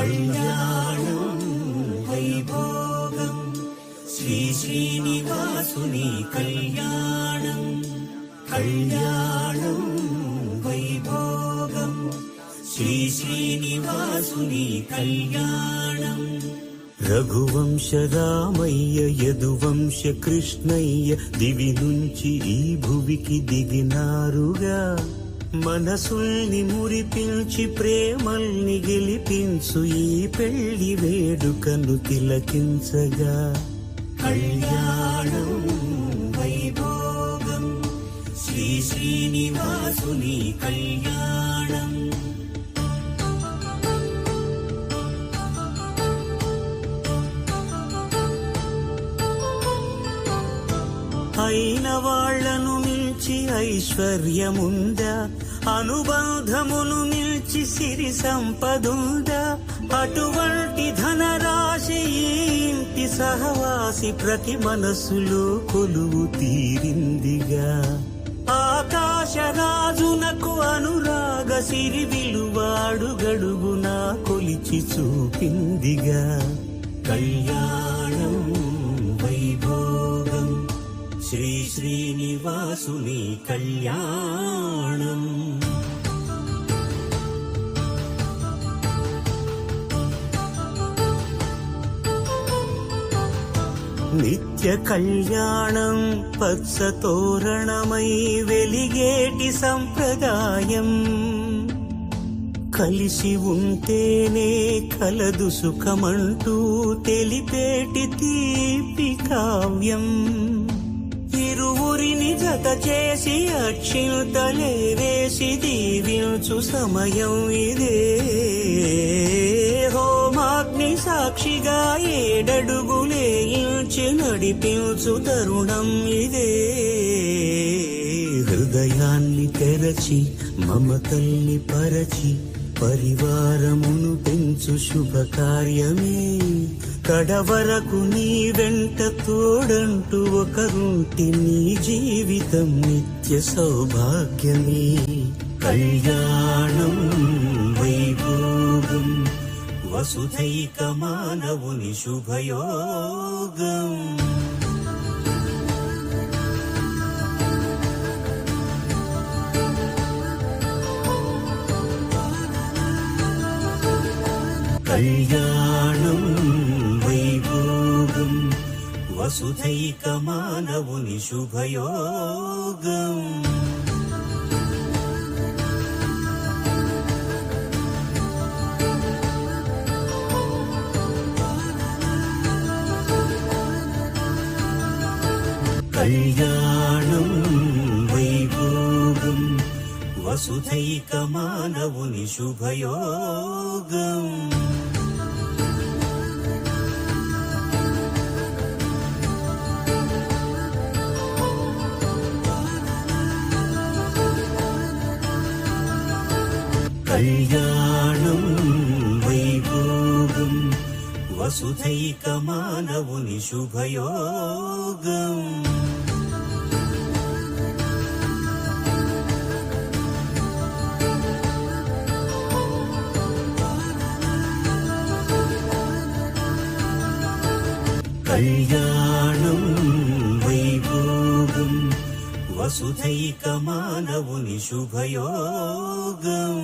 కళ్యాణం వైభోగం శ్రీ శ్రీనివాసుని కళ్యాణం కళ్యాణం వైభోగం శ్రీ శ్రీనివాసుని కళ్యాణం రఘువంశ రామయ్య యదువంశ కృష్ణయ్య దివి నుంచి ఈ భువికి దిగినారుగా మనసుల్ని మురిపించి ప్రేమల్ని గెలిపించు ఈ పెళ్లి వేడుకను తిలకించగా కళ్యాణం వైభోగం శ్రీ శ్రీనివాసుని కళ్యాణం అయిన వాళ్లను మించి ఐశ్వర్యముందా అనుబంధమును మించి సిరి సంపదుందా అటువంటి ధనరాశి ఇంటి సహవాసి ప్రతి మనసులో కొలువు తీరిందిగా ఆకాశరాజునకు అనురాగ సిరి విలువాడుగడుగునా కొలిచి చూపిందిగా కళ్యాణం వైభోగం శ్రీ శ్రీనివాసుని కళ్యాణం నిత్య కళ్యాణం పచ్చ తోరణమై వెలిగేటి సంప్రదాయం కలిసి ఉంటేనే కలదు సుఖమంటూ తెలిపేటి తీపి కావ్యం ఇరువురిని జత చేసి అక్షింతలే వేసి దీవించు సమయం ఇదే హోమాగ్ని సాక్షిగా ఏడడుగులే ఇంచి నడిపించు తరుణం ఇదే హృదయాన్ని తెరచి మమతల్ని పరచి పరివారమును పెంచు శుభకార్యమే కడవరకు నీ వెంట తోడంటూ ఒకరుంటి నీ జీవితం నిత్య సౌభాగ్యమే కళ్యాణం వైభోగం వసుధైక మానవుని శుభయోగం కళ్యాణం వైభోగం వసుధైక మానవుని శుభయోగం కళ్యాణం వైభోగం వసుధైక మానవుని శుభయోగం కళ్యాణం వైభోగం వసుధైక మానవుని శుభయోగం కళ్యాణం వైభోగం వసుధైక మానవుని శుభయోగం